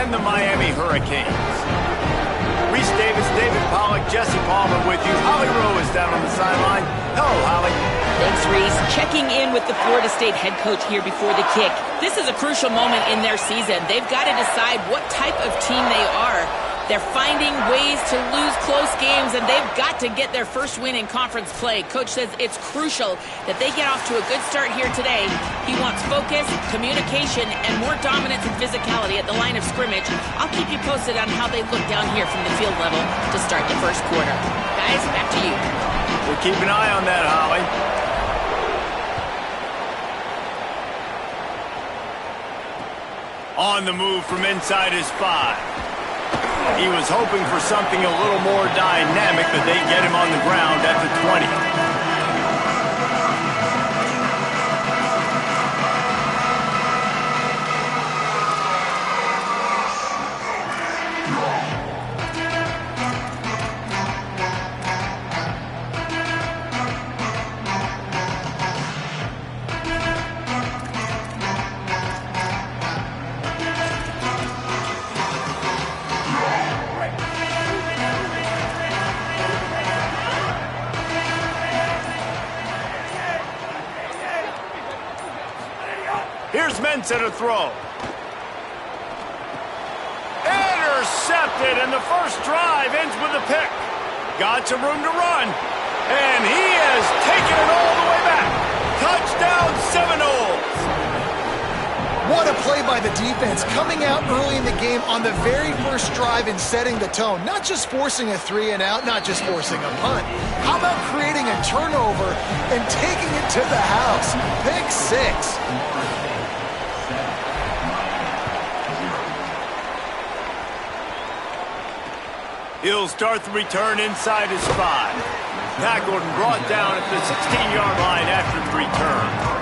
and the Miami Hurricanes. Reese Davis, David Pollack, Jesse Palmer with you. Holly Rowe is down on the sideline. Hello, Holly. Thanks, Reese. Checking in with the Florida State head coach here before the kick. This is a crucial moment in their season. They've got to decide what type of team they are. They're finding ways to lose close games, and they've got to get their first win in conference play. Coach says it's crucial that they get off to a good start here today. He wants focus, communication, and more dominance and physicality at the line of scrimmage. I'll keep you posted on how they look down here from the field level to start the first quarter. Guys, back to you. We'll keep an eye on that, Holly. On the move from inside his 5. He was hoping for something a little more dynamic, but they get him on the ground at the 20. Here's Mensah to throw. Intercepted, and the first drive ends with a pick. Got some room to run, and he has taken it all the way back. Touchdown Seminoles. What a play by the defense, coming out early in the game on the very first drive and setting the tone. Not just forcing a 3-and-out, not just forcing a punt. How about creating a turnover and taking it to the house? Pick 6. He'll start the return inside his 5. Tackled and brought down at the 16-yard line after the return.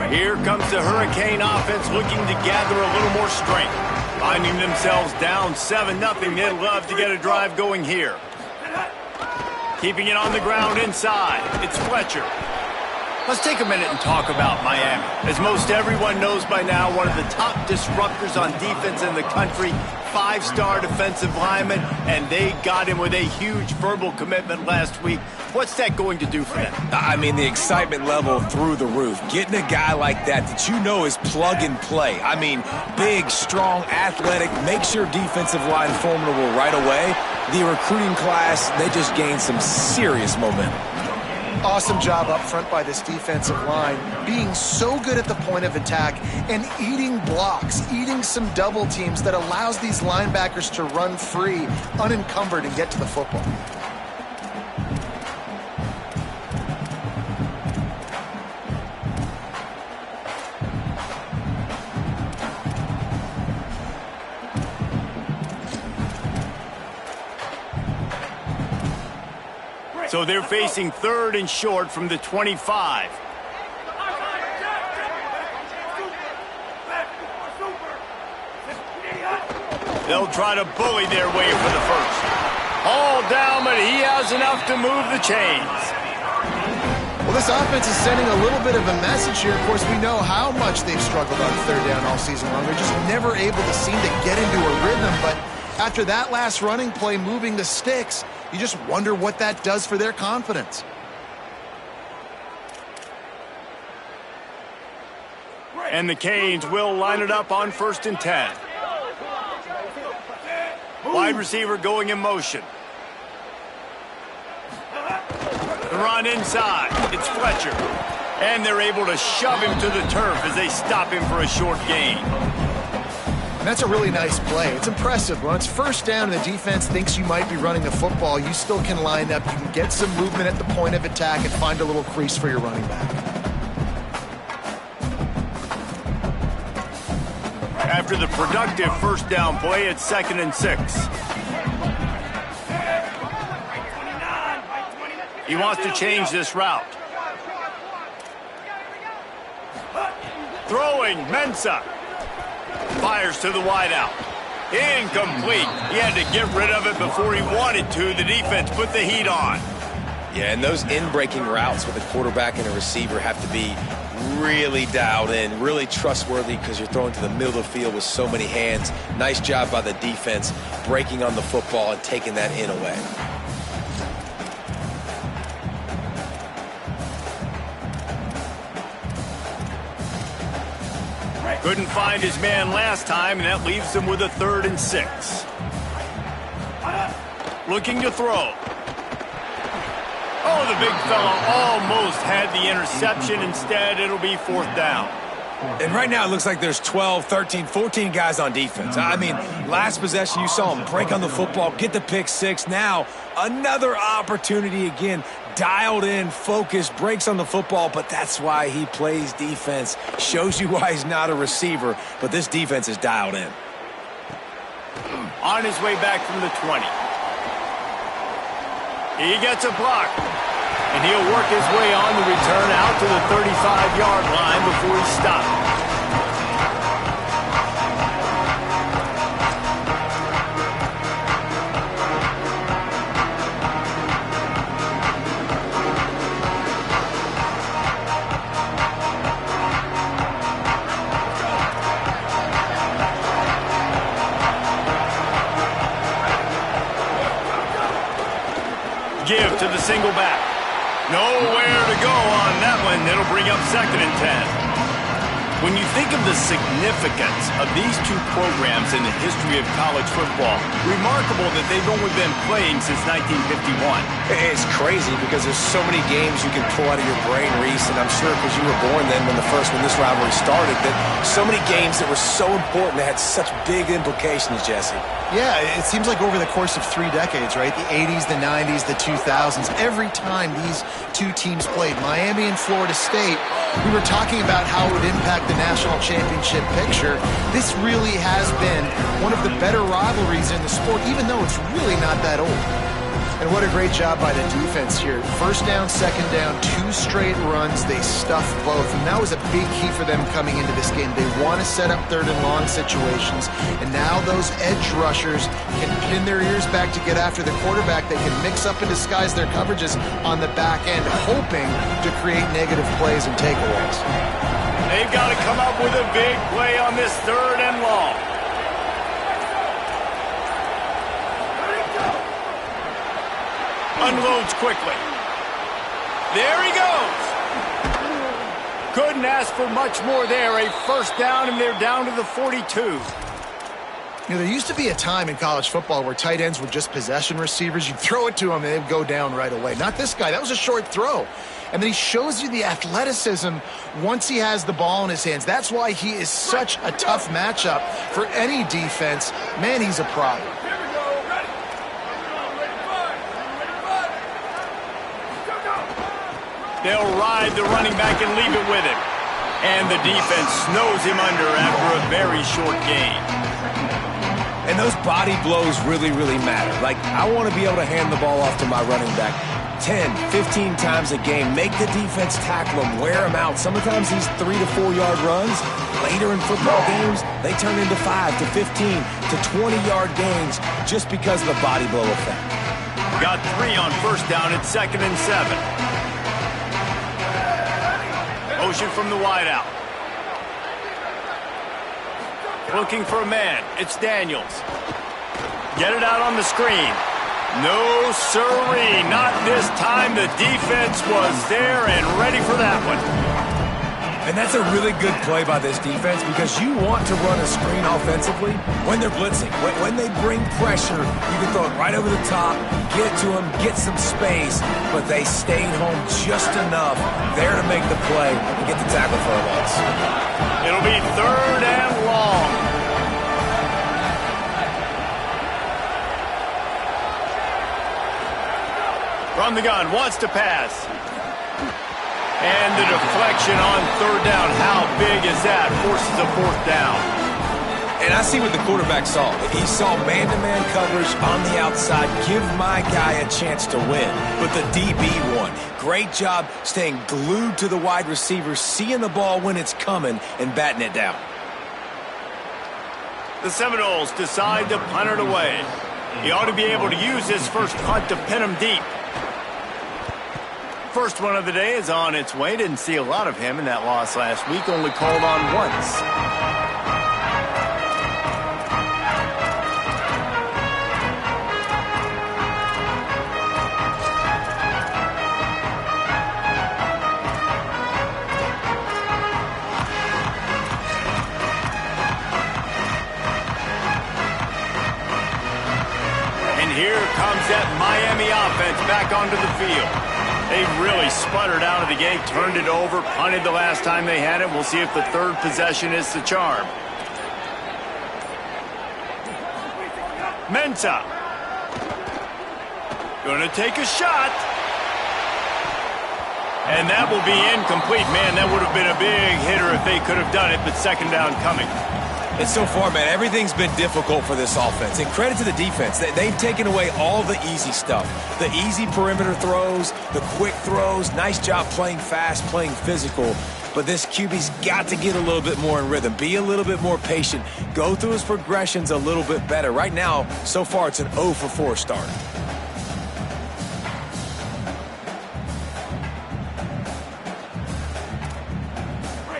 Here comes the Hurricane offense looking to gather a little more strength. Finding themselves down 7-0, they'd love to get a drive going here. Keeping it on the ground inside, it's Fletcher. Let's take a minute and talk about Miami. As most everyone knows by now, one of the top disruptors on defense in the country, 5-star defensive lineman, and they got him with a huge verbal commitment last week. What's that going to do for them? I mean, the excitement level through the roof. Getting a guy like that you know is plug and play. I mean, big, strong, athletic, makes your defensive line formidable right away. The recruiting class, they just gained some serious momentum. Awesome job up front by this defensive line, being so good at the point of attack and eating blocks, eating some double teams that allows these linebackers to run free, unencumbered, and get to the football. So they're facing 3rd and short from the 25. They'll try to bully their way for the first. All down, but he has enough to move the chains. Well, this offense is sending a little bit of a message here. Of course, we know how much they've struggled on 3rd down all season long. They're just never able to seem to get into a rhythm, but after that last running play moving the sticks, you just wonder what that does for their confidence. And the Canes will line it up on 1st and 10. Wide receiver going in motion. The run inside. It's Fletcher. And they're able to shove him to the turf as they stop him for a short gain. And that's a really nice play. It's impressive. When it's 1st down and the defense thinks you might be running the football, you still can line up. You can get some movement at the point of attack and find a little crease for your running back. After the productive 1st down play, it's 2nd and 6. He wants to change this route. Throwing, Mensah. Fires to the wideout. Incomplete. He had to get rid of it before he wanted to. The defense put the heat on. Yeah, and those in-breaking routes with a quarterback and a receiver have to be really dialed in, really trustworthy because you're throwing to the middle of the field with so many hands. Nice job by the defense breaking on the football and taking that in away. Couldn't find his man last time, and that leaves him with a 3rd and 6. Looking to throw. Oh, the big fella almost had the interception. Instead, it'll be 4th down. And right now, it looks like there's 12, 13, 14 guys on defense. I mean, last possession, you saw him break on the football, get the pick 6. Now, another opportunity again. Dialed in, focused, breaks on the football, but that's why he plays defense. Shows you why he's not a receiver, but this defense is dialed in. On his way back from the 20. He gets a block, and he'll work his way on the return out to the 35-yard line before he stopped. Give to the single back. Nowhere to go on that one. It'll bring up 2nd and 10. When you think of the significance of these two programs in the history of college football, remarkable that they've only been playing since 1951. It's crazy because there's so many games you can pull out of your brain, Reese, and I'm sure because you were born then when this rivalry started, that so many games that were so important that had such big implications, Jesse. Yeah, it seems like over the course of 3 decades, right? The 80s, the 90s, the 2000s, every time these two teams played, Miami and Florida State, we were talking about how it would impact the national championship picture. This really has been one of the better rivalries in the sport, even though it's really not that old. And what a great job by the defense here. 1st down, 2nd down, 2 straight runs. They stuffed both, and that was a big key for them coming into this game. They want to set up 3rd and long situations, and now those edge rushers can pin their ears back to get after the quarterback. They can mix up and disguise their coverages on the back end, hoping to create negative plays and takeaways. They've got to come up with a big play on this 3rd and long. Unloads quickly. There he goes. Couldn't ask for much more there. A 1st down, and they're down to the 42. You know, there used to be a time in college football where tight ends were just possession receivers. You'd throw it to them, and they'd go down right away. Not this guy. That was a short throw. And then he shows you the athleticism once he has the ball in his hands. That's why he is such a tough matchup for any defense. Man, he's a problem. They'll ride the running back and leave it with him. And the defense snows him under after a very short gain. And those body blows really, really matter. Like, I want to be able to hand the ball off to my running back 10, 15 times a game. Make the defense tackle him, wear him out. Sometimes these 3 to 4 yard runs, later in football games, they turn into 5 to 15 to 20-yard gains just because of the body blow effect. Got 3 on 1st down at 2nd and 7. Motion from the wideout. Looking for a man. It's Daniels. Get it out on the screen. No sirree. Not this time. The defense was there and ready for that one. And that's a really good play by this defense because you want to run a screen offensively when they're blitzing. When they bring pressure, you can throw it right over the top, get it to them, get some space, but they stayed home just enough there to make the play and get the tackle for a loss. It'll be 3rd and long. From the gun, wants to pass. And the deflection on 3rd down. How big is that? Forces a 4th down. And I see what the quarterback saw. He saw man-to-man coverage on the outside. Give my guy a chance to win. But the DB won. Great job staying glued to the wide receiver, seeing the ball when it's coming, and batting it down. The Seminoles decide to punt it away. He ought to be able to use his first punt to pin him deep. First one of the day is on its way. Didn't see a lot of him in that loss last week. Only called on once. Here comes that Miami offense back onto the field. They really sputtered out of the gate, turned it over, punted the last time they had it. We'll see if the third possession is the charm. Mensah. Gonna take a shot. And that will be incomplete. Man, that would have been a big hitter if they could have done it, but second down coming. And so far, man, everything's been difficult for this offense. And credit to the defense. They've taken away all the easy stuff. The easy perimeter throws, the quick throws. Nice job playing fast, playing physical. But this QB's got to get a little bit more in rhythm. Be a little bit more patient. Go through his progressions a little bit better. Right now, so far, it's an 0 for 4 start.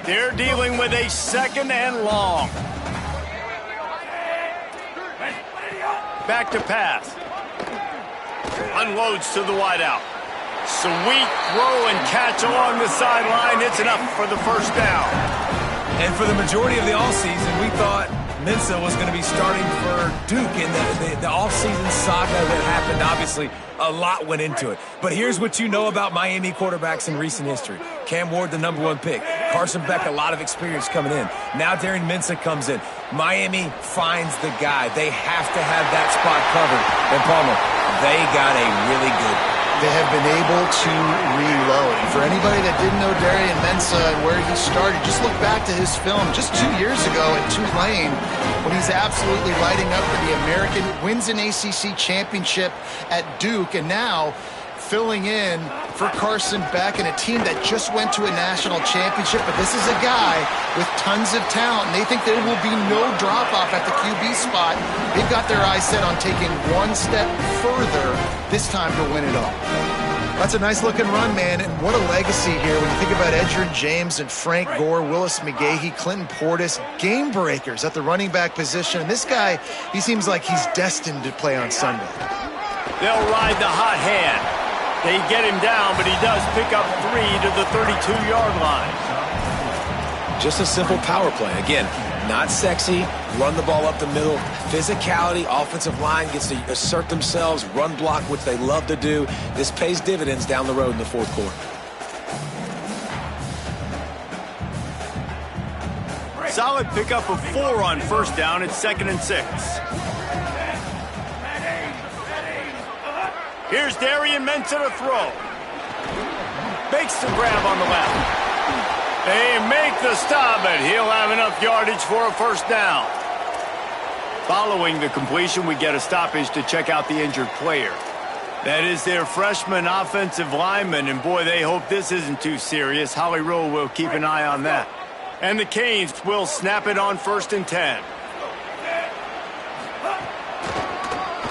They're dealing with a second and long. Back to pass. Unloads to the wideout. Sweet throw and catch along the sideline. It's enough for the first down. And for the majority of the offseason, we thought Mensah was going to be starting for Duke in the offseason saga that happened. Obviously, a lot went into it. But here's what you know about Miami quarterbacks in recent history. Cam Ward, the #1 pick. Carson Beck, a lot of experience coming in. Now Darren Mensah comes in. Miami finds the guy. They have to have that spot covered. And Palmer, they got a really good one. They have been able to reload. And for anybody that didn't know Darren Mensah and where he started, just look back to his film just 2 years ago at Tulane when he's absolutely lighting up for the American, wins an ACC championship at Duke, and now filling in for Carson Beck and a team that just went to a national championship. But this is a guy with tons of talent, and they think there will be no drop-off at the QB spot. They've got their eyes set on taking one step further this time to win it all. That's a nice-looking run, man, and what a legacy here when you think about Edgerrin James and Frank Gore, Willis McGahee, Clinton Portis, game breakers at the running back position. And this guy, he seems like he's destined to play on Sunday. They'll ride the hot hand. They get him down, but he does pick up 3 to the 32-yard line. Just a simple power play. Again, not sexy, run the ball up the middle, physicality, offensive line gets to assert themselves, run block, which they love to do. This pays dividends down the road in the fourth quarter. Solid pickup of 4 on first down. It's 2nd and 6. Here's Darren Mensah to throw. Makes the grab on the left. They make the stop, but he'll have enough yardage for a first down. Following the completion, we get a stoppage to check out the injured player. That is their freshman offensive lineman, and boy, they hope this isn't too serious. Holly Rowe will keep an eye on that. And the Canes will snap it on 1st and 10.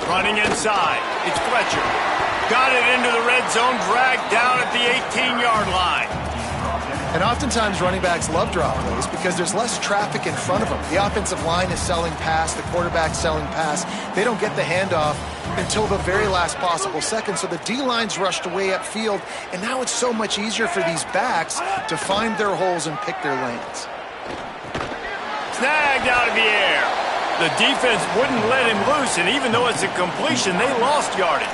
Running inside, it's Fletcher. Got it into the red zone, dragged down at the 18-yard line. And oftentimes running backs love drop plays because there's less traffic in front of them. The offensive line is selling pass, the quarterback's selling pass. They don't get the handoff until the very last possible second. So the D-line's rushed away upfield, and now it's so much easier for these backs to find their holes and pick their lanes. Snagged out of the air. The defense wouldn't let him loose, and even though it's a completion, they lost yardage.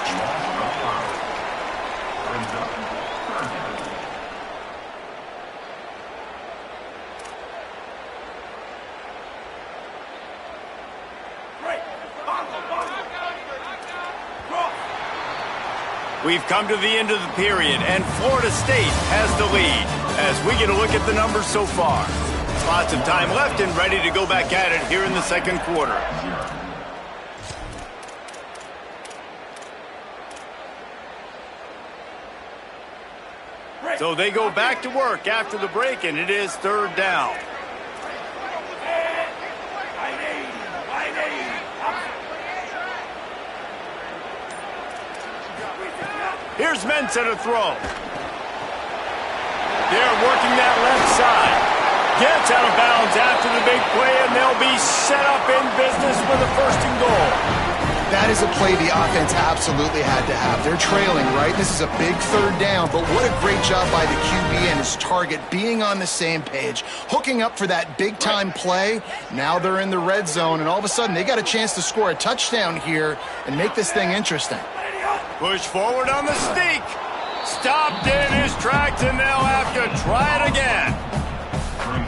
We've come to the end of the period, and Florida State has the lead as we get a look at the numbers so far. Lots of time left and ready to go back at it here in the second quarter. So they go back to work after the break, and it is third down. Here's Mensah to throw. They're working that left side. Gets out of bounds after the big play, and they'll be set up in business with a first and goal. That is a play the offense absolutely had to have. They're trailing, right? This is a big third down, but what a great job by the QB and his target being on the same page, hooking up for that big-time play. Now they're in the red zone, and all of a sudden they got a chance to score a touchdown here and make this thing interesting. Push forward on the sneak. Stopped in his tracks, and they'll have to try it again.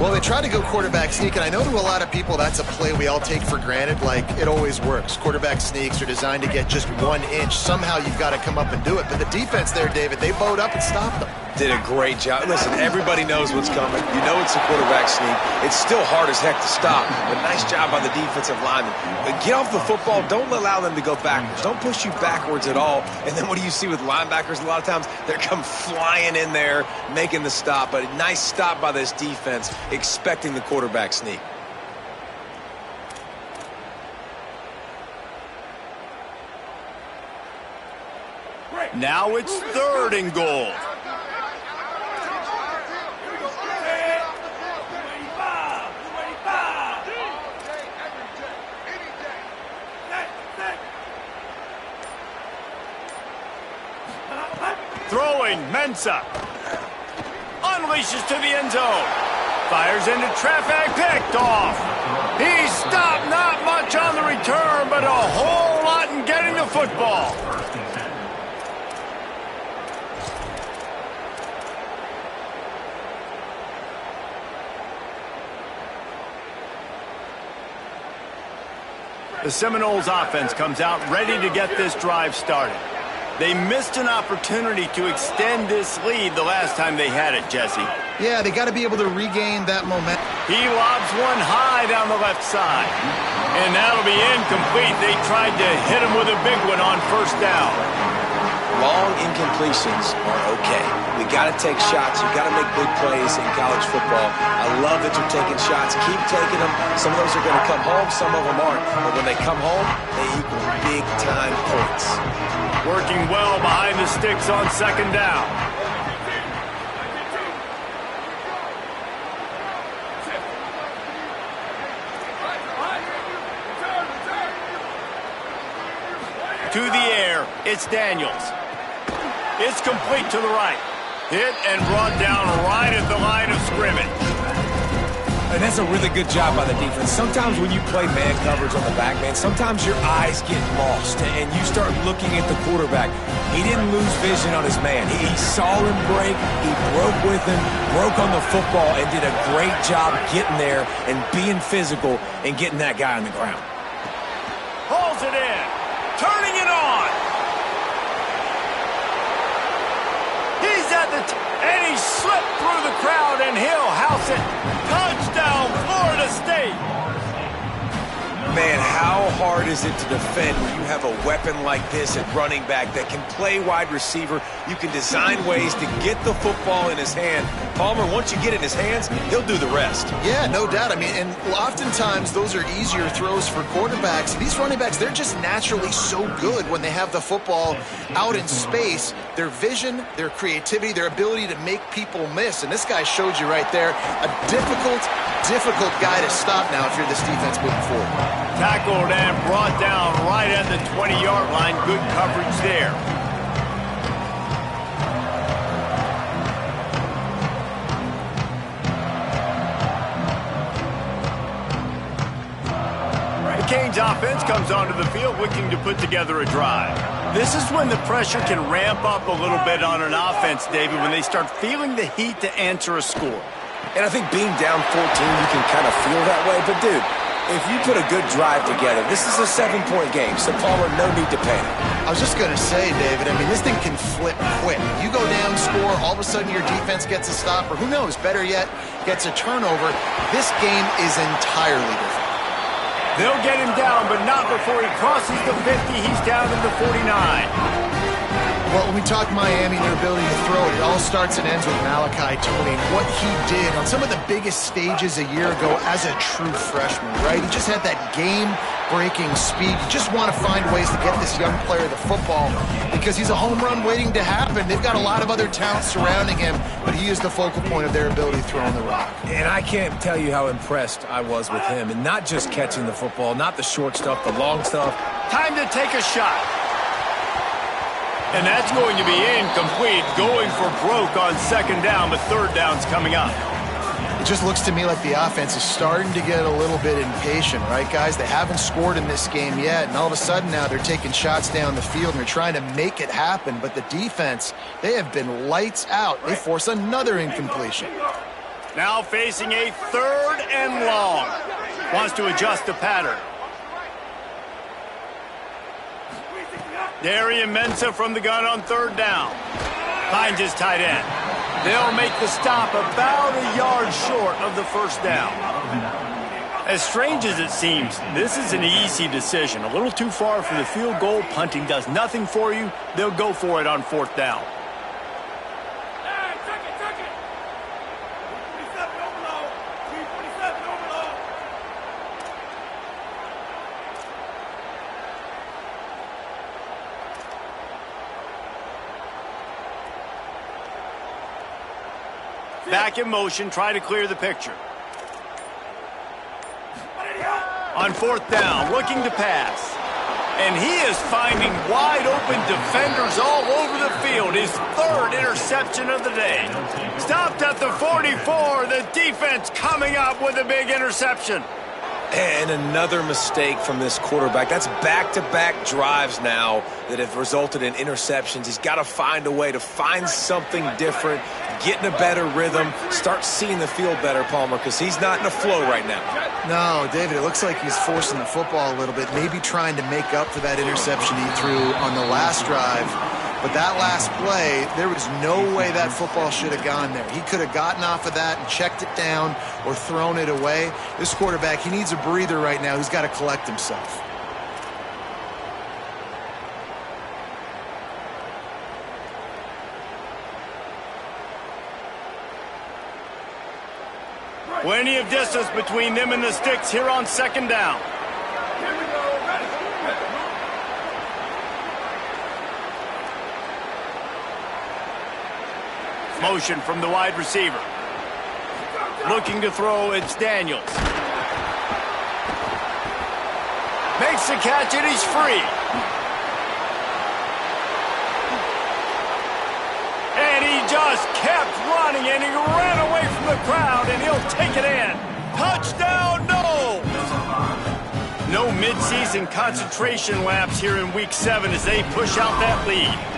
Well, they tried to go quarterback sneak, and I know to a lot of people that's a play we all take for granted, like it always works. Quarterback sneaks are designed to get just 1 inch. Somehow you've got to come up and do it. But the defense there, David, they bowed up and stopped them. Did a great job. Listen, everybody knows what's coming. You know it's a quarterback sneak. It's still hard as heck to stop, but nice job by the defensive lineman. But get off the football. Don't allow them to go backwards. Don't push you backwards at all. And then what do you see with linebackers a lot of times? They come flying in there, making the stop. But a nice stop by this defense, expecting the quarterback sneak. Now it's third and goal. Throwing, Mensah. Unleashes to the end zone. Fires into traffic, picked off. He stopped, not much on the return, but a whole lot in getting the football. The Seminoles offense comes out ready to get this drive started. They missed an opportunity to extend this lead the last time they had it, Jesse. Yeah, they got to be able to regain that momentum. He lobs one high down the left side. And that'll be incomplete. They tried to hit him with a big one on first down. Long incompletions are okay. We got to take shots. You got to make big plays in college football. I love that you're taking shots. Keep taking them. Some of those are going to come home. Some of them aren't. But when they come home, they equal big-time points. Working well behind the sticks on second down. To the air, it's Daniels. It's complete to the right. Hit and brought down right at the line of scrimmage. And that's a really good job by the defense. Sometimes when you play man coverage on the back, man, sometimes your eyes get lost and you start looking at the quarterback. He didn't lose vision on his man. He saw him break. He broke with him, broke on the football, and did a great job getting there and being physical and getting that guy on the ground. Hauls it in. Turning it on. He's at the and he slipped through the crowd, and he'll house it. Touchdown, Florida State. Man, how hard is it to defend when you have a weapon like this at running back that can play wide receiver? You can design ways to get the football in his hand. Palmer, once you get it in his hands, he'll do the rest. Yeah, no doubt. I mean, and oftentimes those are easier throws for quarterbacks. These running backs, they're just naturally so good when they have the football out in space. Their vision, their creativity, their ability to make people miss. And this guy showed you right there, a difficult guy to stop now if you're this defense moving forward. Tackled and brought down right at the 20-yard line. Good coverage there. The Canes offense comes onto the field looking to put together a drive. This is when the pressure can ramp up a little bit on an offense, David, when they start feeling the heat to answer a score. And I think being down 14, you can kind of feel that way. But, dude, if you put a good drive together, this is a 7-point game, so Palmer, no need to panic. I was just going to say, David, I mean, this thing can flip quick. You go down score, all of a sudden your defense gets a stop, or who knows, better yet, gets a turnover. This game is entirely different. They'll get him down, but not before he crosses the 50. He's down to the 49. Well, when we talk Miami and their ability to throw it, it all starts and ends with Malachi Tony and what he did on some of the biggest stages a year ago as a true freshman, right? He just had that game-breaking speed. You just want to find ways to get this young player the football because he's a home run waiting to happen. They've got a lot of other talent surrounding him, but he is the focal point of their ability to throw on the rock. And I can't tell you how impressed I was with him, and not just catching the football, not the short stuff, the long stuff. Time to take a shot. And that's going to be incomplete, going for broke on second down, but third down's coming up. It just looks to me like the offense is starting to get a little bit impatient, right, guys? They haven't scored in this game yet, and all of a sudden now they're taking shots down the field and they're trying to make it happen, but the defense, they have been lights out. They force another incompletion. Now facing a third and long. Wants to adjust the pattern. Darian Mensah from the gun on third down. Finds his tight end. They'll make the stop about a yard short of the first down. As strange as it seems, this is an easy decision. A little too far for the field goal. Punting does nothing for you. They'll go for it on fourth down. Back in motion, try to clear the picture. On fourth down, looking to pass. And he is finding wide open defenders all over the field. His third interception of the day. Stopped at the 44. The defense coming up with a big interception. And another mistake from this quarterback. That's back-to-back drives now that have resulted in interceptions. He's got to find a way to find something different, get in a better rhythm, start seeing the field better, Palmer, because he's not in a flow right now. No, David, it looks like he's forcing the football a little bit, maybe trying to make up for that interception he threw on the last drive. But that last play, there was no way that football should have gone there. He could have gotten off of that and checked it down or thrown it away. This quarterback, he needs a breather right now. He's got to collect himself. Plenty of distance between them and the sticks here on second down. Motion from the wide receiver. Looking to throw, it's Daniels. Makes the catch and he's free. And he just kept running and he ran away from the crowd and he'll take it in. Touchdown, no! No midseason concentration laps here in week 7 as they push out that lead.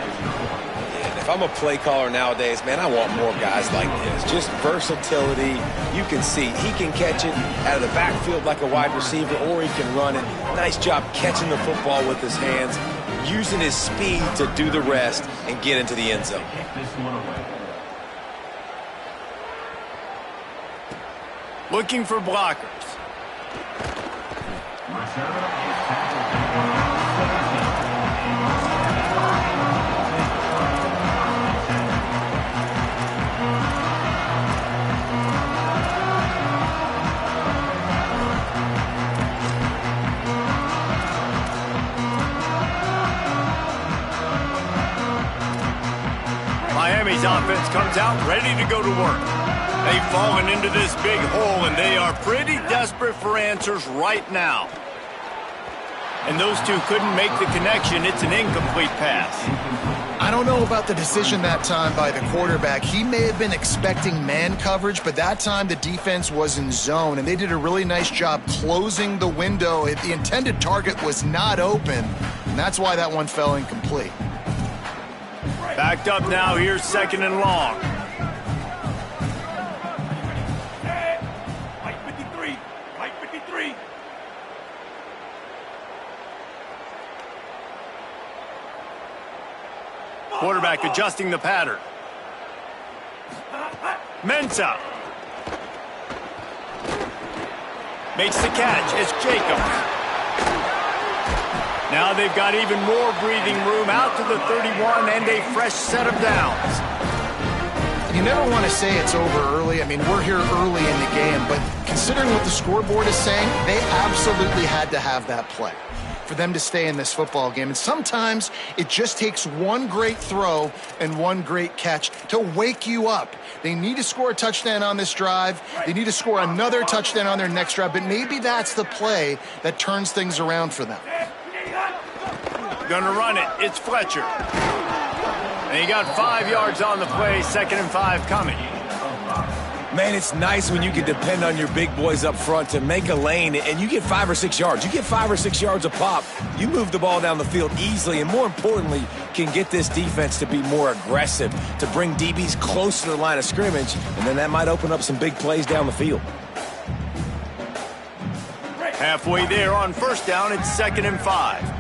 If I'm a play caller nowadays, man, I want more guys like this. Just versatility. You can see he can catch it out of the backfield like a wide receiver, or he can run it. Nice job catching the football with his hands, using his speed to do the rest and get into the end zone. Looking for blockers. Miami's offense comes out ready to go to work. They've fallen into this big hole, and they are pretty desperate for answers right now. And those two couldn't make the connection. It's an incomplete pass. I don't know about the decision that time by the quarterback. He may have been expecting man coverage, but that time the defense was in zone, and they did a really nice job closing the window. The intended target was not open, and that's why that one fell incomplete. Backed up now, here's second and long. Quarterback adjusting the pattern. Mensah. Makes the catch. It's Jacobs. Now they've got even more breathing room out to the 31 and a fresh set of downs. You never want to say it's over early. I mean, we're here early in the game, but considering what the scoreboard is saying, they absolutely had to have that play for them to stay in this football game. And sometimes it just takes one great throw and one great catch to wake you up. They need to score a touchdown on this drive. They need to score another touchdown on their next drive, but maybe that's the play that turns things around for them. Gonna run it. It's Fletcher. And he got 5 yards on the play, 2nd and 5 coming. Man, it's nice when you can depend on your big boys up front to make a lane and you get 5 or 6 yards. You get 5 or 6 yards a pop. You move the ball down the field easily and, more importantly, can get this defense to be more aggressive, to bring DBs close to the line of scrimmage, and then that might open up some big plays down the field. Halfway there on 1st down, it's 2nd and 5.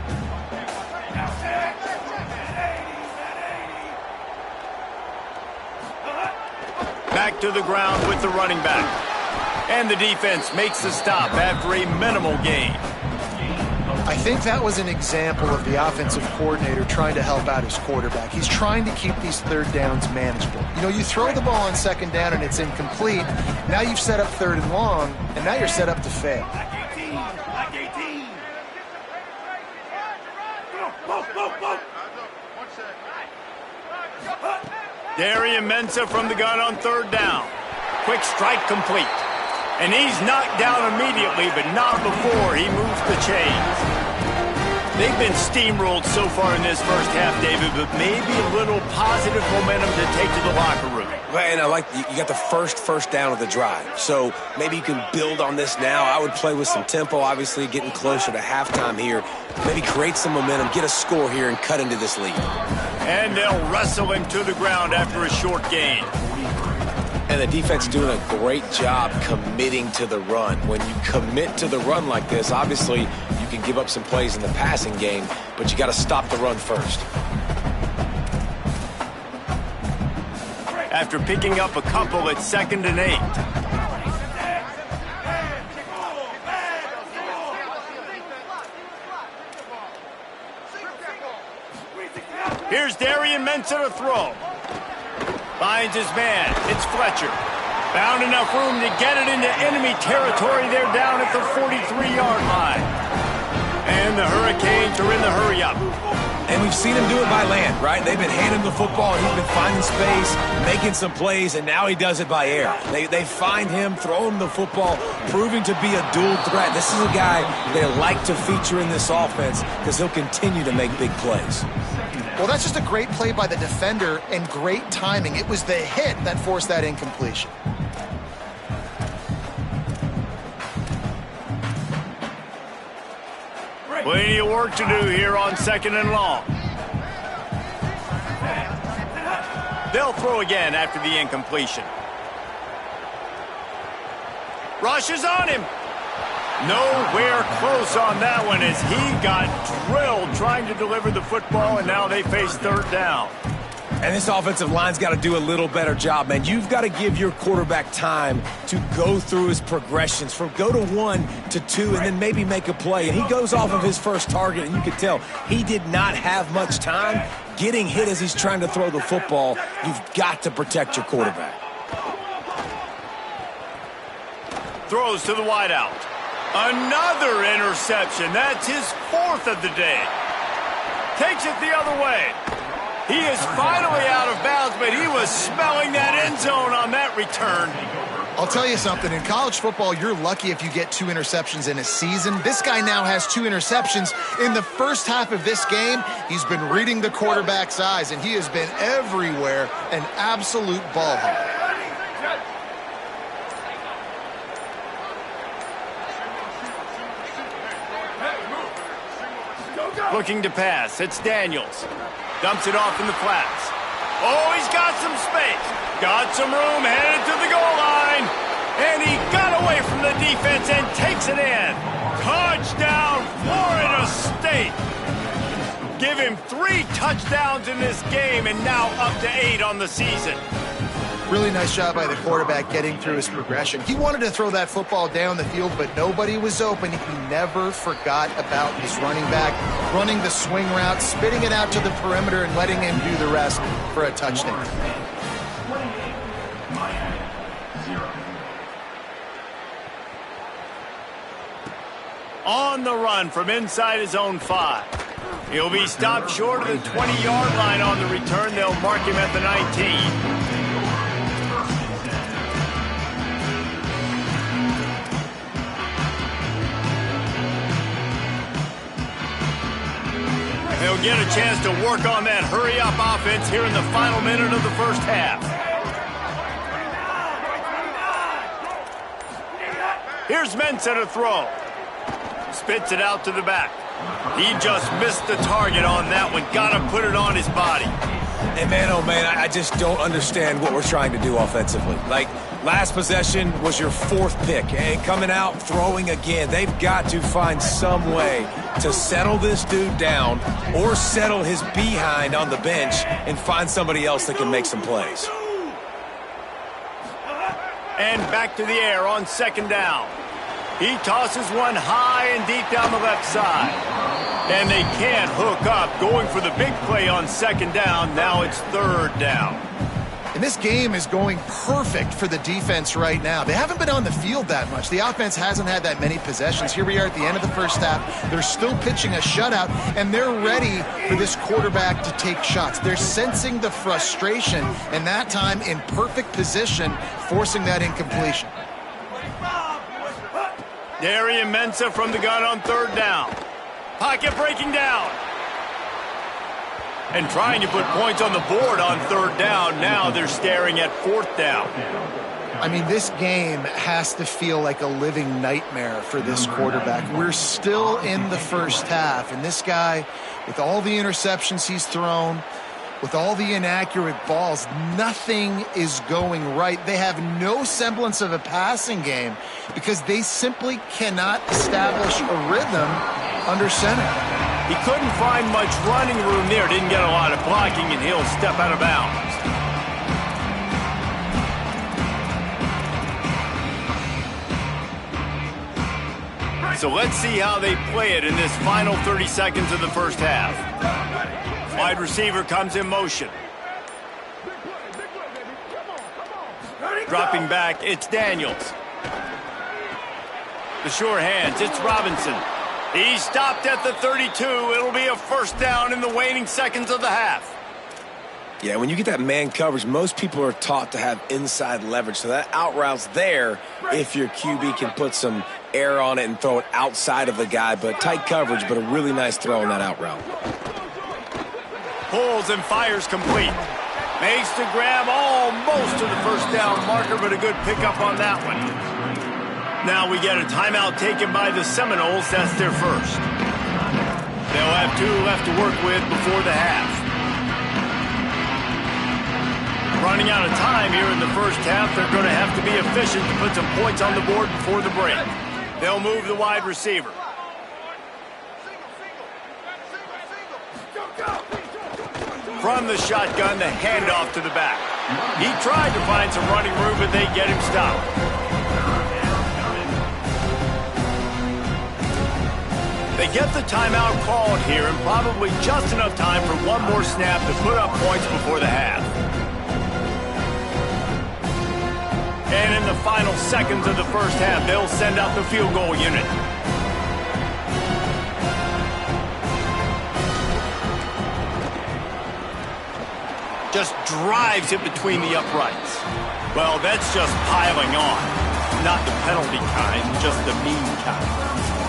Back to the ground with the running back. And the defense makes the stop after a minimal gain. I think that was an example of the offensive coordinator trying to help out his quarterback. He's trying to keep these 3rd downs manageable. You know, you throw the ball on 2nd down and it's incomplete. Now you've set up 3rd and long, and now you're set up to fail. Darian Mensah from the gun on 3rd down. Quick strike complete. And he's knocked down immediately, but not before he moves the chains. They've been steamrolled so far in this first half, David, but maybe a little positive momentum to take to the locker room. And I like you got the first down of the drive. So maybe you can build on this now. I would play with some tempo, obviously getting closer to halftime here. Maybe create some momentum, get a score here, and cut into this lead. And they'll wrestle him to the ground after a short gain. And the defense doing a great job committing to the run. When you commit to the run like this, obviously you can give up some plays in the passing game, but you got to stop the run first. After picking up a couple, it's 2nd and 8. Here's Darian Mensah to throw. Finds his man. It's Fletcher. Found enough room to get it into enemy territory. They're down at the 43-yard line. And the Hurricanes are in the hurry-up. And we've seen him do it by land, right? They've been handing the football, and he's been finding space, making some plays, and now he does it by air. They find him, throw him the football, proving to be a dual threat. This is a guy they like to feature in this offense because he'll continue to make big plays. Well, that's just a great play by the defender and great timing. It was the hit that forced that incompletion. Plenty of work to do here on 2nd and long. They'll throw again after the incompletion. Rush is on him. Nowhere close on that one as he got drilled trying to deliver the football, and now they face 3rd down. And this offensive line's got to do a little better job, man. You've got to give your quarterback time to go through his progressions from go to 1 to 2 and then maybe make a play. And he goes off of his first target, and you can tell he did not have much time getting hit as he's trying to throw the football. You've got to protect your quarterback. Throws to the wideout. Another interception. That's his 4th of the day. Takes it the other way. He is finally out of bounds, but he was smelling that end zone on that return. I'll tell you something. In college football, you're lucky if you get 2 interceptions in a season. This guy now has 2 interceptions. In the first half of this game, he's been reading the quarterback's eyes, and he has been everywhere, an absolute ball hawk. Looking to pass. It's Daniels. Dumps it off in the flats. Oh, he's got some space. Got some room, headed to the goal line. And he got away from the defense and takes it in. Touchdown, Florida State. Give him 3 touchdowns in this game and now up to 8 on the season. Really nice job by the quarterback getting through his progression. He wanted to throw that football down the field, but nobody was open. He never forgot about his running back, running the swing route, spitting it out to the perimeter, and letting him do the rest for a touchdown. On the run from inside his own 5. He'll be stopped short of the 20-yard line on the return. They'll mark him at the 19. They'll get a chance to work on that hurry-up offense here in the final minute of the first half. Here's Mensa to throw. Spits it out to the back. He just missed the target on that one. Got to put it on his body. And man, oh man, I just don't understand what we're trying to do offensively. Like, last possession was your 4th pick, and coming out, throwing again. They've got to find some way to settle this dude down or settle his behind on the bench and find somebody else that can make some plays. And back to the air on 2nd down. He tosses one high and deep down the left side. And they can't hook up, going for the big play on 2nd down. Now it's 3rd down. And this game is going perfect for the defense right now. They haven't been on the field that much. The offense hasn't had that many possessions. Here we are at the end of the first half. They're still pitching a shutout, and they're ready for this quarterback to take shots. They're sensing the frustration, and that time in perfect position, forcing that incompletion. Darian Mensa from the gun on 3rd down. Pocket breaking down. And trying to put points on the board on 3rd down. Now they're staring at 4th down. I mean, this game has to feel like a living nightmare for this quarterback. We're still in the first half, and this guy, with all the interceptions he's thrown, with all the inaccurate balls, nothing is going right. They have no semblance of a passing game because they simply cannot establish a rhythm under center. He couldn't find much running room there. Didn't get a lot of blocking, and he'll step out of bounds. So let's see how they play it in this final 30 seconds of the first half. Wide receiver comes in motion. Dropping back, it's Daniels. The sure hands, it's Robinson. He's stopped at the 32. It'll be a 1st down in the waning seconds of the half. Yeah, when you get that man coverage, most people are taught to have inside leverage. So that out route's there if your QB can put some air on it and throw it outside of the guy. But tight coverage, but a really nice throw on that out route. Pulls and fires complete. Makes the grab almost to the 1st down marker, but a good pickup on that one. Now we get a timeout taken by the Seminoles. That's their first. They'll have 2 left to work with before the half. Running out of time here in the first half. They're going to have to be efficient to put some points on the board before the break. They'll move the wide receiver. From the shotgun, the handoff to the back. He tried to find some running room, but they get him stopped. They get the timeout called here, and probably just enough time for one more snap to put up points before the half. And in the final seconds of the first half, they'll send out the field goal unit. Just drives it between the uprights. Well, that's just piling on. Not the penalty kind, just the mean kind.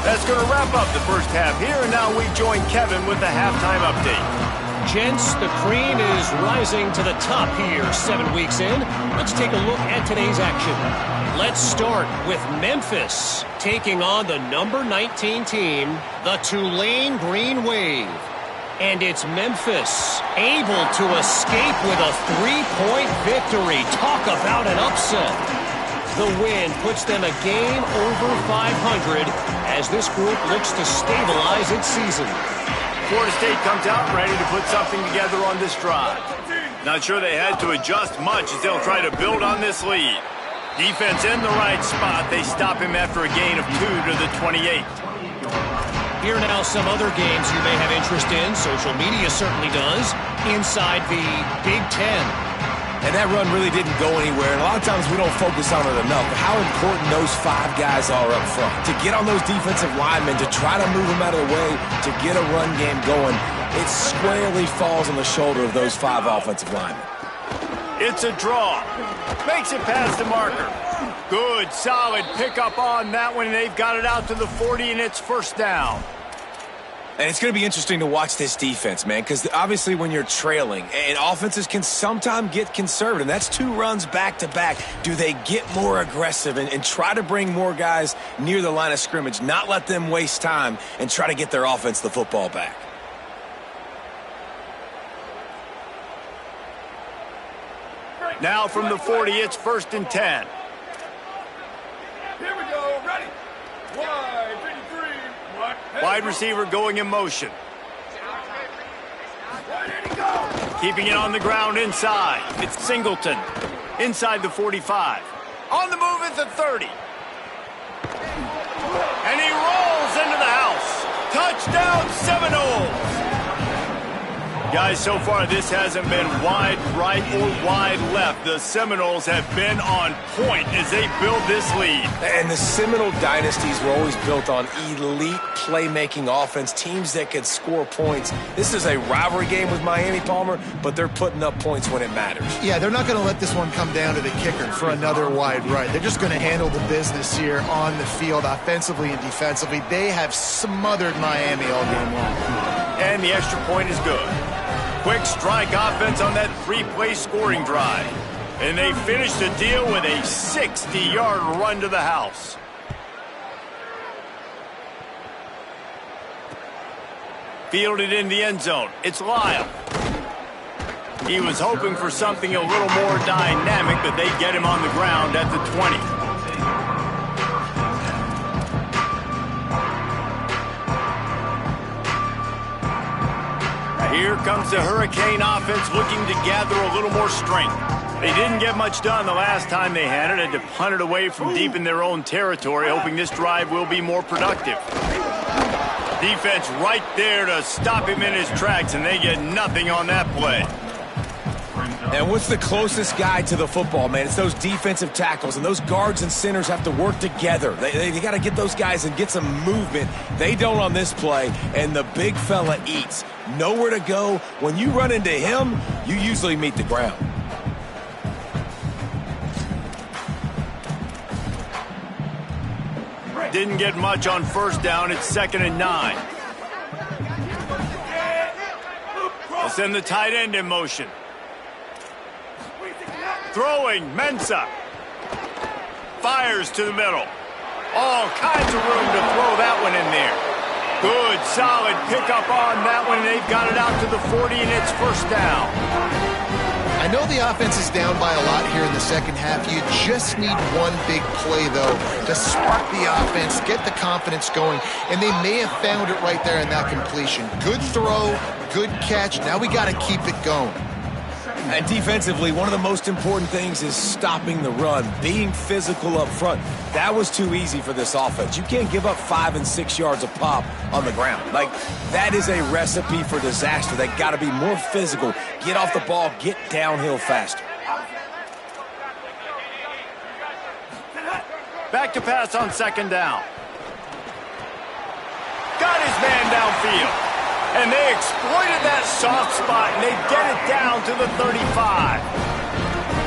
That's going to wrap up the first half here, and now we join Kevin with the halftime update. Gents, the cream is rising to the top here 7 weeks in. Let's take a look at today's action. Let's start with Memphis taking on the number 19 team, the Tulane Green Wave. And it's Memphis able to escape with a 3-point victory. Talk about an upset. The win puts them a game over 500 as this group looks to stabilize its season. Florida State comes out ready to put something together on this drive. Not sure they had to adjust much as they'll try to build on this lead. Defense in the right spot. They stop him after a gain of 2 to the 28. Here now some other games you may have interest in. Social media certainly does. Inside the Big Ten. And that run really didn't go anywhere. And a lot of times we don't focus on it enough. But how important those 5 guys are up front. To get on those defensive linemen, to try to move them out of the way, to get a run game going, it squarely falls on the shoulder of those 5 offensive linemen. It's a draw. Makes it past the marker. Good, solid pickup on that one. They've got it out to the 40, and it's first down. And it's going to be interesting to watch this defense, man, because obviously when you're trailing, and offenses can sometimes get conservative. That's 2 runs back-to-back. Do they get more aggressive and try to bring more guys near the line of scrimmage, not let them waste time, and try to get their offense the football back? Now from the 40, it's 1st and 10. Here we go, ready. Wide, 53. Wide receiver going in motion. Keeping it on the ground inside. It's Singleton. Inside the 45. On the move at the 30. And he rolls into the house. Touchdown Seminoles. Guys, so far this hasn't been wide right or wide left. The Seminoles have been on point as they build this lead. And the Seminole dynasties were always built on elite playmaking offense, teams that could score points. This is a rivalry game with Miami, Palmer, but they're putting up points when it matters. Yeah, they're not going to let this one come down to the kicker for another wide right. They're just going to handle the business here on the field, offensively and defensively. They have smothered Miami all game long. And the extra point is good. Quick strike offense on that 3-play scoring drive. And they finish the deal with a 60-yard run to the house. Fielded in the end zone. It's Lyle. He was hoping for something a little more dynamic, but they get him on the ground at the 20. Here comes the Hurricane offense looking to gather a little more strength. They didn't get much done the last time they had it. Had to punt it away from deep in their own territory, hoping this drive will be more productive. Defense right there to stop him in his tracks, and they get nothing on that play. And what's the closest guy to the football, man? It's those defensive tackles, and those guards and centers have to work together. They got to get those guys and get some movement. They don't on this play, and the big fella eats. Nowhere to go. When you run into him, you usually meet the ground. Didn't get much on first down. It's 2nd and 9. They'll send the tight end in motion. Throwing, Mensah. Fires to the middle. All kinds of room to throw that one in there. Good, solid pickup on that one. They've got it out to the 40, and it's first down. I know the offense is down by a lot here in the second half. You just need one big play, though, to spark the offense, get the confidence going, and they may have found it right there in that completion. Good throw, good catch. Now we got to keep it going. And defensively, one of the most important things is stopping the run, being physical up front. That was too easy for this offense. You can't give up 5 and 6 yards of pop on the ground. Like, that is a recipe for disaster. They got to be more physical, get off the ball, get downhill faster. Back to pass on 2nd down. Got his man downfield. And they exploited that soft spot, and they get it down to the 35.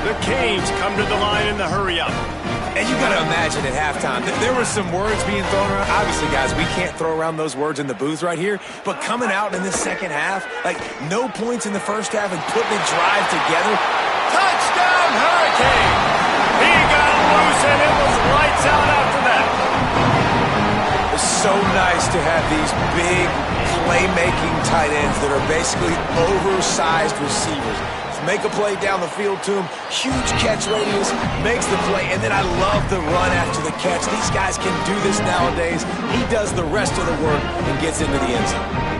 The Canes come to the line in the hurry-up. And you got to imagine at halftime that there were some words being thrown around. Obviously, guys, we can't throw around those words in the booth right here. But coming out in the second half, like no points in the first half and putting a drive together. Touchdown, Hurricane! He got loose, and it was lights out after that. It's so nice to have these big playmaking tight ends that are basically oversized receivers. Make a play down the field to him, huge catch radius, makes the play, and then I love the run after the catch. These guys can do this nowadays. He does the rest of the work and gets into the end zone.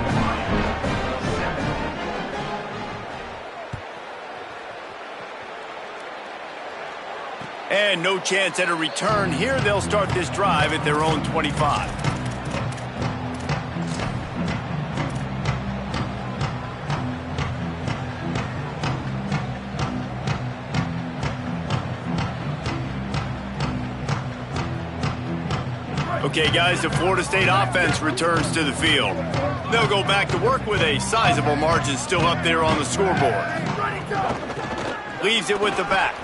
And no chance at a return here. They'll start this drive at their own 25. Okay, guys, the Florida State offense returns to the field. They'll go back to work with a sizable margin still up there on the scoreboard. Leaves it with the back.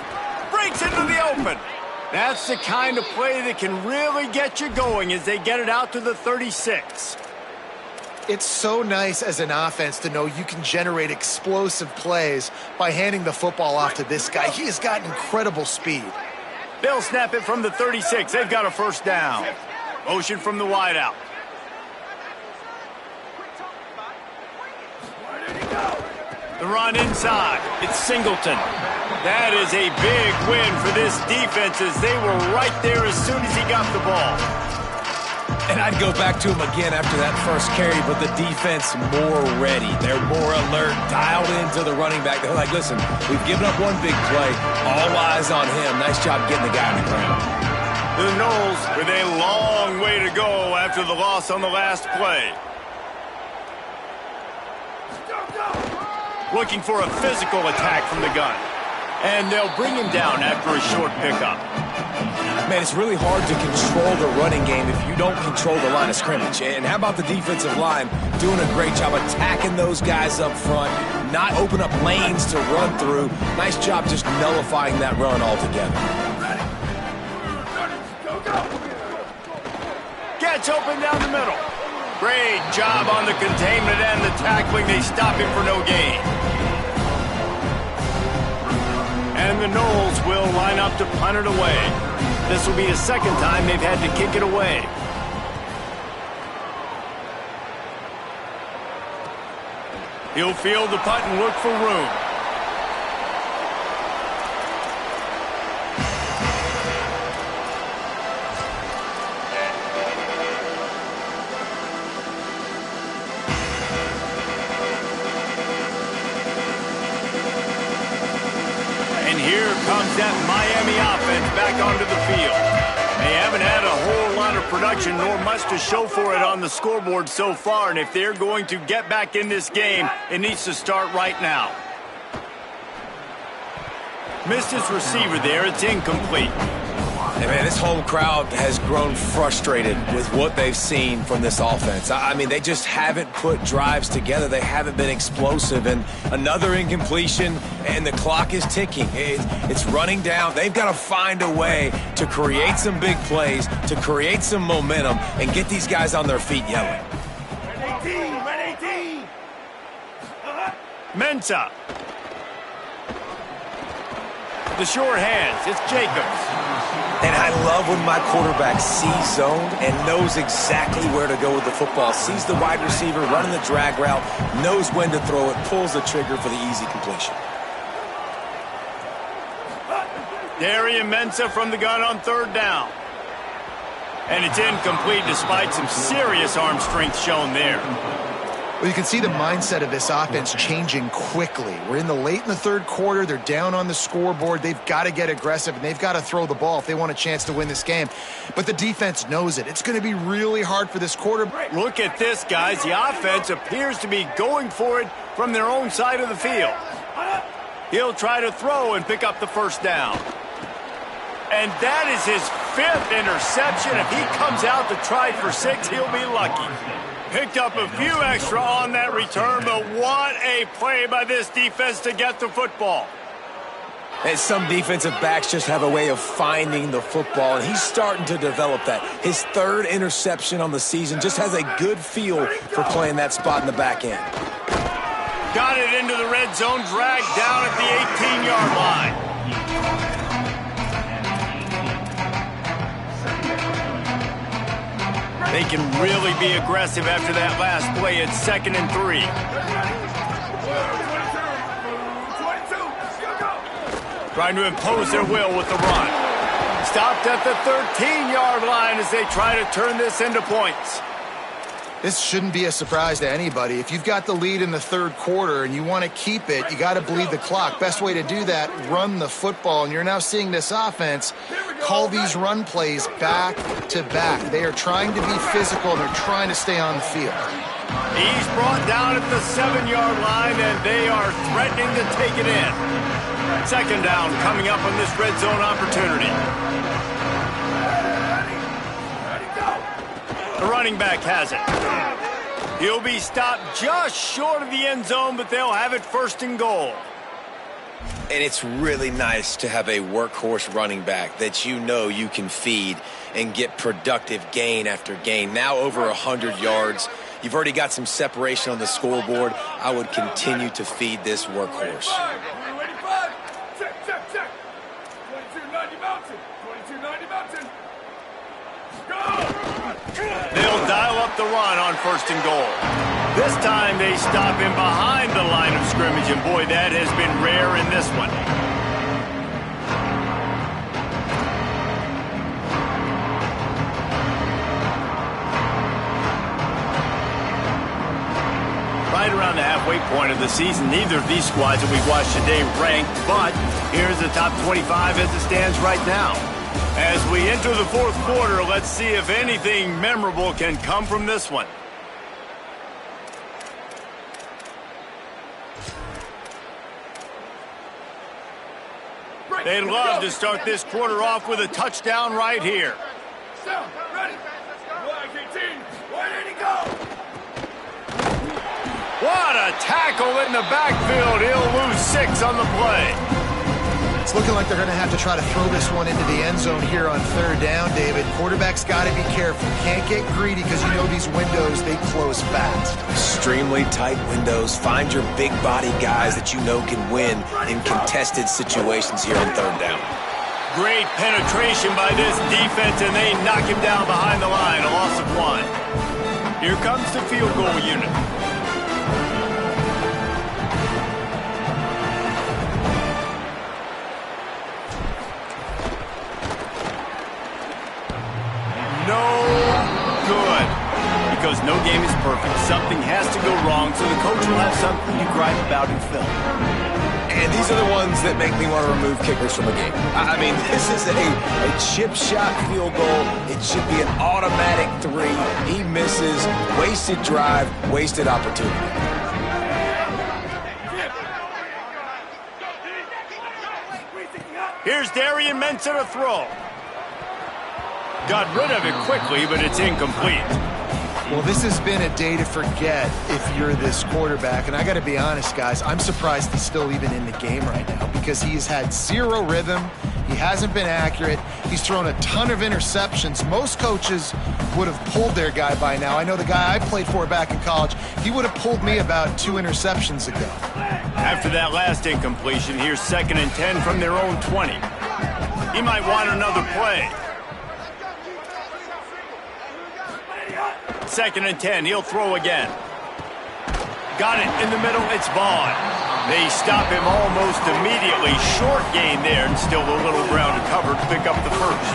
Breaks into the open. That's the kind of play that can really get you going as they get it out to the 36. It's so nice as an offense to know you can generate explosive plays by handing the football off to this guy. He has got incredible speed. They'll snap it from the 36. They've got a first down. Motion from the wideout. The run inside. It's Singleton. That is a big win for this defense as they were right there as soon as he got the ball. And I'd go back to him again after that first carry, but the defense more ready. They're more alert, dialed into the running back. They're like, listen, we've given up one big play. All eyes on him. Nice job getting the guy on the ground. The Knowles with a long way to go after the loss on the last play. Looking for a physical attack from the gun. And they'll bring him down after a short pickup. Man, it's really hard to control the running game if you don't control the line of scrimmage. And how about the defensive line doing a great job attacking those guys up front, not open up lanes to run through. Nice job just nullifying that run altogether. Gets open down the middle. Great job on the containment and the tackling. They stop him for no gain. And the Knowles will line up to punt it away. This will be the second time they've had to kick it away. He'll field the punt and look for room. Here comes that Miami offense back onto the field. They haven't had a whole lot of production nor much to show for it on the scoreboard so far, and if they're going to get back in this game, it needs to start right now. Missed his receiver there. It's incomplete. And man, this home crowd has grown frustrated with what they've seen from this offense. I mean, they just haven't put drives together. They haven't been explosive. And another incompletion, and the clock is ticking. It's running down. They've got to find a way to create some big plays, to create some momentum, and get these guys on their feet yelling. Red 18! Mensah. The short hands. It's Jacobs. And I love when my quarterback sees zone and knows exactly where to go with the football. Sees the wide receiver running the drag route, knows when to throw it, pulls the trigger for the easy completion. Darian Mensah from the gun on third down. And it's incomplete despite some serious arm strength shown there. Well, you can see the mindset of this offense changing quickly. We're late in the third quarter. They're down on the scoreboard. They've got to get aggressive, and they've got to throw the ball if they want a chance to win this game. But the defense knows it. It's going to be really hard for this quarterback. Look at this, guys. The offense appears to be going for it from their own side of the field. He'll try to throw and pick up the first down. And that is his 5th interception. If he comes out to try for 6, he'll be lucky. Picked up a few extra on that return, but what a play by this defense to get the football. And some defensive backs just have a way of finding the football, and he's starting to develop that. His 3rd interception on the season, just has a good feel for playing that spot in the back end. Got it into the red zone, dragged down at the 18-yard line. They can really be aggressive after that last play. It's 2nd and 3. Trying to impose their will with the run. Stopped at the 13-yard line as they try to turn this into points. This shouldn't be a surprise to anybody. If you've got the lead in the third quarter and you want to keep it, you got to bleed the clock. Best way to do that, run the football. And you're now seeing this offense call these run plays back to back. They are trying to be physical. They're trying to stay on the field. He's brought down at the 7-yard line, and they are threatening to take it in. Second down coming up on this red zone opportunity. The running back has it. He'll be stopped just short of the end zone, but they'll have it first and goal. And it's really nice to have a workhorse running back that you know you can feed and get productive gain after gain. Now over 100 yards. You've already got some separation on the scoreboard. I would continue to feed this workhorse. Check. 2290 mountain. 2290 mountain. Go! They'll dial up the run on first and goal. This time they stop him behind the line of scrimmage, and boy, that has been rare in this one. Right around the halfway point of the season, neither of these squads that we've watched today ranked, but here's the top 25 as it stands right now. As we enter the fourth quarter, let's see if anything memorable can come from this one. They'd love to start this quarter off with a touchdown right here. Sound, ready. Y18, 180, go! What a tackle in the backfield. He'll lose 6 on the play. It's looking like they're going to have to try to throw this one into the end zone here on third down, David. Quarterback's got to be careful. Can't get greedy because you know these windows, they close fast. Extremely tight windows. Find your big body guys that you know can win in contested situations here on third down. Great penetration by this defense, and they knock him down behind the line. A loss of 1. Here comes the field goal unit. No good. Because no game is perfect. Something has to go wrong, so the coach will have something to gripe about in film. And these are the ones that make me want to remove kickers from a game. I mean, this is a chip shot field goal. It should be an automatic 3. He misses. Wasted drive, wasted opportunity. Here's Darian Mensah to throw. Got rid of it quickly, but it's incomplete. Well, this has been a day to forget if you're this quarterback. And I got to be honest, guys, I'm surprised he's still even in the game right now because he's had 0 rhythm. He hasn't been accurate. He's thrown a ton of interceptions. Most coaches would have pulled their guy by now. I know the guy I played for back in college, he would have pulled me about 2 interceptions ago. After that last incompletion, here's 2nd and 10 from their own 20. He might want another play. 2nd and 10, he'll throw again. Got it in the middle, it's Vaughn. They stop him almost immediately. Short gain there, and still a little ground to cover to pick up the first.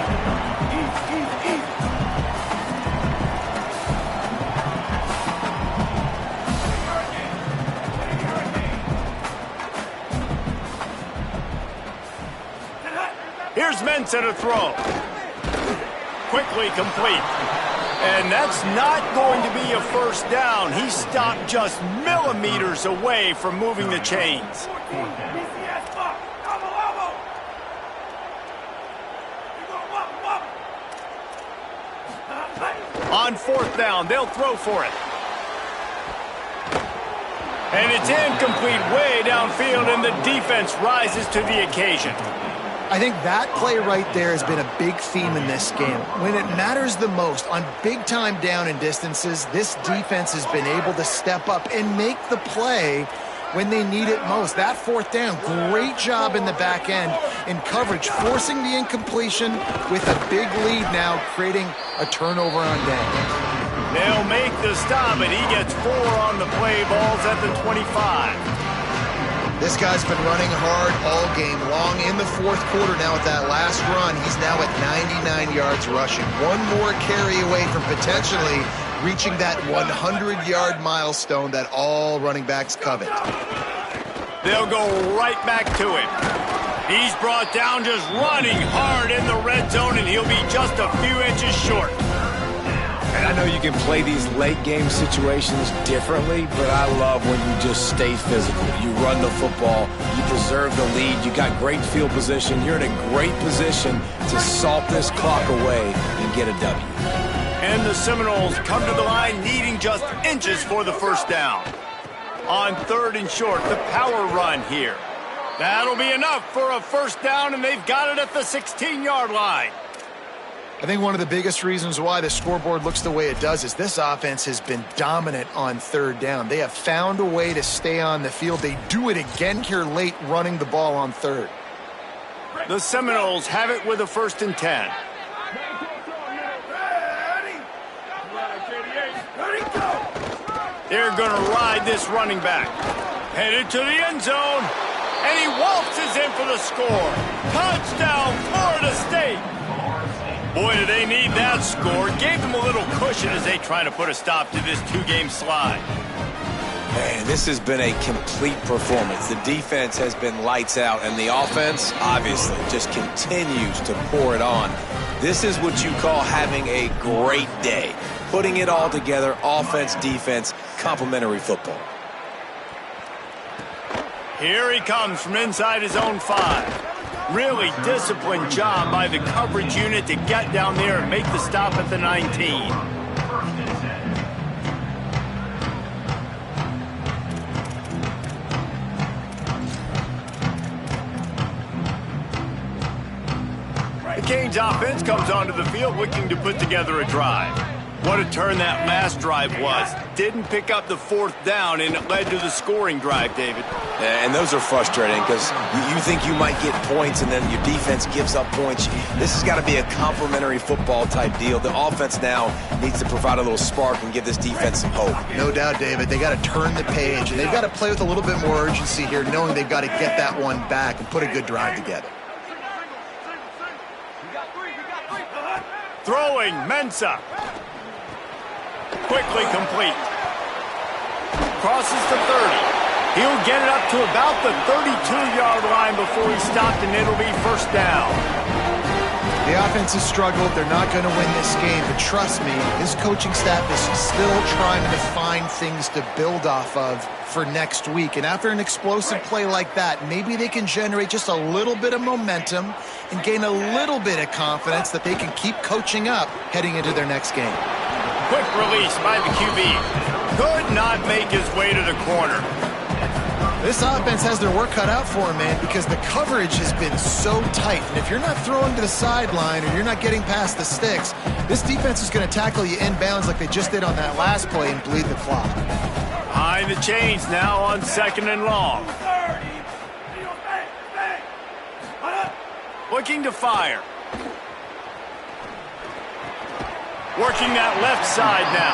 Here's Mensah to throw. Quickly complete. And that's not going to be a first down. He stopped just millimeters away from moving the chains. On 4th down, they'll throw for it. And it's incomplete way downfield, and the defense rises to the occasion. I think that play right there has been a big theme in this game. When it matters the most, on big-time down and distances, this defense has been able to step up and make the play when they need it most. That 4th down, great job in the back end in coverage, forcing the incompletion with a big lead now, creating a turnover on downs. They'll make the stop, and he gets 4 on the play. Balls at the 25. This guy's been running hard all game long. In the 4th quarter now with that last run, he's now at 99 yards rushing. One more carry away from potentially reaching that 100-yard milestone that all running backs covet. They'll go right back to him. He's brought down just running hard in the red zone, and he'll be just a few inches short. And I know you can play these late-game situations differently, but I love when you just stay physical. You run the football, you preserve the lead, you got great field position, you're in a great position to salt this clock away and get a W. And the Seminoles come to the line needing just inches for the first down. On 3rd and short, the power run here. That'll be enough for a first down, and they've got it at the 16-yard line. I think one of the biggest reasons why the scoreboard looks the way it does is this offense has been dominant on 3rd down. They have found a way to stay on the field. They do it again here late, running the ball on 3rd. The Seminoles have it with a 1st and 10. They're going to ride this running back. Headed to the end zone, and he waltzes in for the score. Touchdown, Florida State. Boy, do they need that score. Gave them a little cushion as they try to put a stop to this 2-game slide. Man, this has been a complete performance. The defense has been lights out, and the offense, obviously, just continues to pour it on. This is what you call having a great day. Putting it all together, offense, defense, complementary football. Here he comes from inside his own 5. Really disciplined job by the coverage unit to get down there and make the stop at the 19. The Canes offense comes onto the field looking to put together a drive. What a turn that last drive was. Didn't pick up the 4th down, and it led to the scoring drive, David. And those are frustrating because you think you might get points, and then your defense gives up points. This has got to be a complementary football type deal. The offense now needs to provide a little spark and give this defense some hope. No doubt, David. They got to turn the page, and they've got to play with a little bit more urgency here, knowing they've got to get that one back and put a good drive together. Throwing, Mensah. Quickly complete. Crosses the 30. He'll get it up to about the 32-yard line before he stopped, and it'll be first down. The offense has struggled. They're not going to win this game, but trust me, his coaching staff is still trying to find things to build off of for next week. And after an explosive play like that, maybe they can generate just a little bit of momentum and gain a little bit of confidence that they can keep coaching up heading into their next game. Quick release by the QB. Could not make his way to the corner. This offense has their work cut out for him, man, because the coverage has been so tight. And if you're not throwing to the sideline or you're not getting past the sticks, this defense is going to tackle you inbounds like they just did on that last play and bleed the clock. Behind the chains now on 2nd and long. Looking to fire. Working that left side now.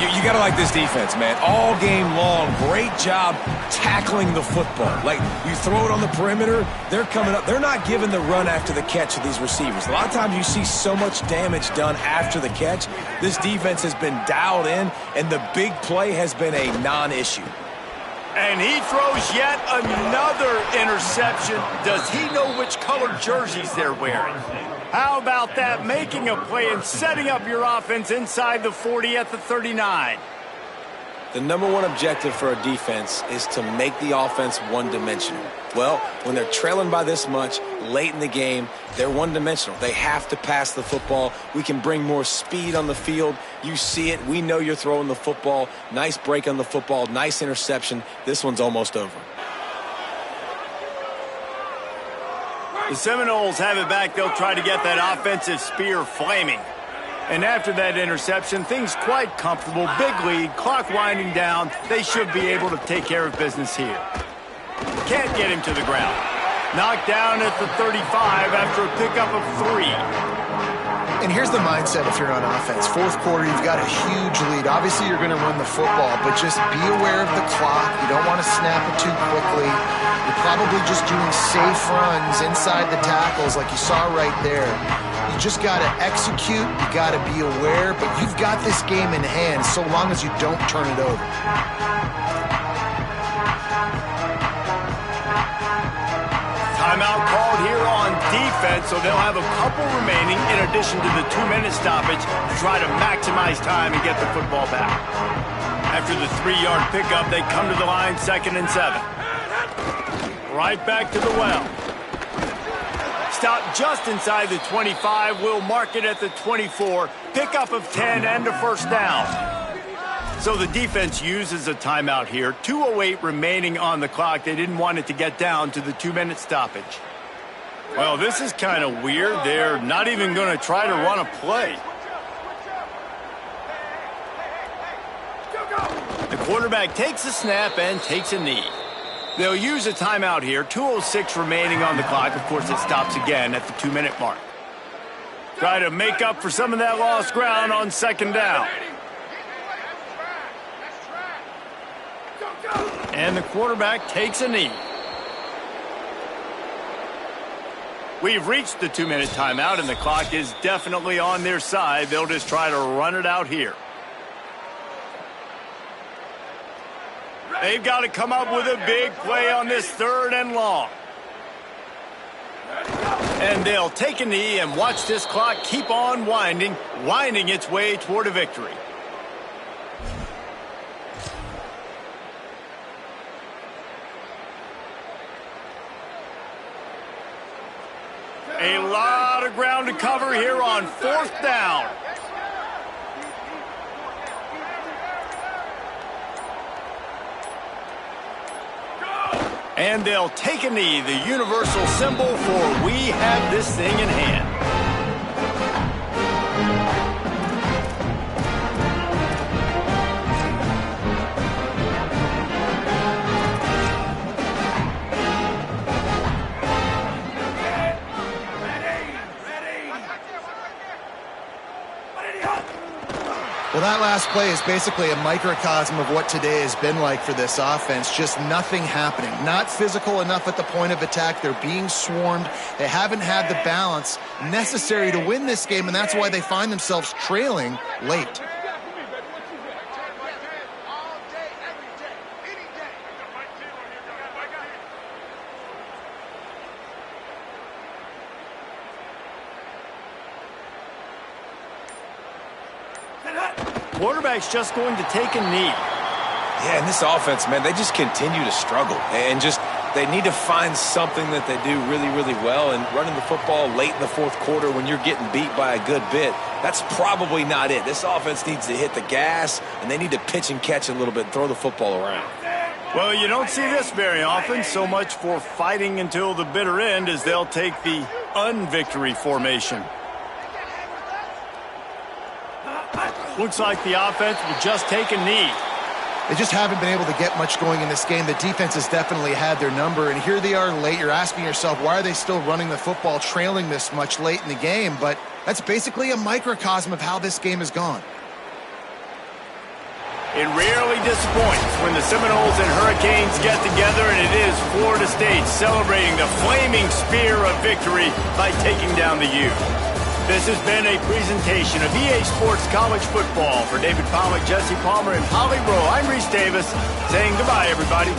You got to like this defense, man. All game long, great job tackling the football. Like, you throw it on the perimeter, they're coming up. They're not giving the run after the catch to these receivers. A lot of times you see so much damage done after the catch. This defense has been dialed in, and the big play has been a non-issue. And he throws yet another interception. Does he know which color jerseys they're wearing? How about that? Making a play and setting up your offense inside the 40 at the 39. The number one objective for a defense is to make the offense one-dimensional. Well, when they're trailing by this much late in the game, they're one-dimensional. They have to pass the football. We can bring more speed on the field. You see it. We know you're throwing the football. Nice break on the football. Nice interception. This one's almost over. The Seminoles have it back. They'll try to get that offensive spear flaming. And after that interception, things quite comfortable. Big lead, clock winding down. They should be able to take care of business here. Can't get him to the ground. Knocked down at the 35 after a pickup of 3. And here's the mindset if you're on offense. Fourth quarter, you've got a huge lead. Obviously, you're going to run the football, but just be aware of the clock. You don't want to snap it too quickly. You're probably just doing safe runs inside the tackles like you saw right there. You just got to execute. You got to be aware, but you've got this game in hand so long as you don't turn it over. Timeout called here on defense, so they'll have a couple remaining in addition to the 2-minute stoppage to try to maximize time and get the football back. After the 3-yard pickup, they come to the line 2nd and 7. Right back to the well. Stop just inside the 25. We'll mark it at the 24. Pickup of 10 and a first down. So the defense uses a timeout here. 2:08 remaining on the clock. They didn't want it to get down to the 2-minute stoppage. Well, this is kind of weird. They're not even going to try to run a play. The quarterback takes a snap and takes a knee. They'll use a timeout here. 2:06 remaining on the clock. Of course, it stops again at the 2-minute mark. Try to make up for some of that lost ground on 2nd down. And the quarterback takes a knee. We've reached the 2-minute timeout, and the clock is definitely on their side. They'll just try to run it out here. They've got to come up with a big play on this 3rd and long. And they'll take a knee and watch this clock keep on winding its way toward a victory. A lot of ground to cover here on 4th down. And they'll take a knee, the universal symbol for we have this thing in hand. Well, that last play is basically a microcosm of what today has been like for this offense. Just nothing happening. Not physical enough at the point of attack. They're being swarmed. They haven't had the balance necessary to win this game, and that's why they find themselves trailing late. Quarterback's just going to take a knee. Yeah, and this offense, man, they just continue to struggle. And just they need to find something that they do really, really well. And running the football late in the 4th quarter when you're getting beat by a good bit, that's probably not it. This offense needs to hit the gas, and they need to pitch and catch a little bit and throw the football around. Well, you don't see this very often. So much for fighting until the bitter end as they'll take the unvictory formation. Looks like the offense will just take a knee. They just haven't been able to get much going in this game. The defense has definitely had their number, and here they are late. You're asking yourself, why are they still running the football, trailing this much late in the game? But that's basically a microcosm of how this game has gone. It rarely disappoints when the Seminoles and Hurricanes get together, and it is Florida State celebrating the flaming spear of victory by taking down the U. This has been a presentation of EA Sports College Football. For David Pollack, Jesse Palmer, and Holly Rowe, I'm Reese Davis saying goodbye, everybody.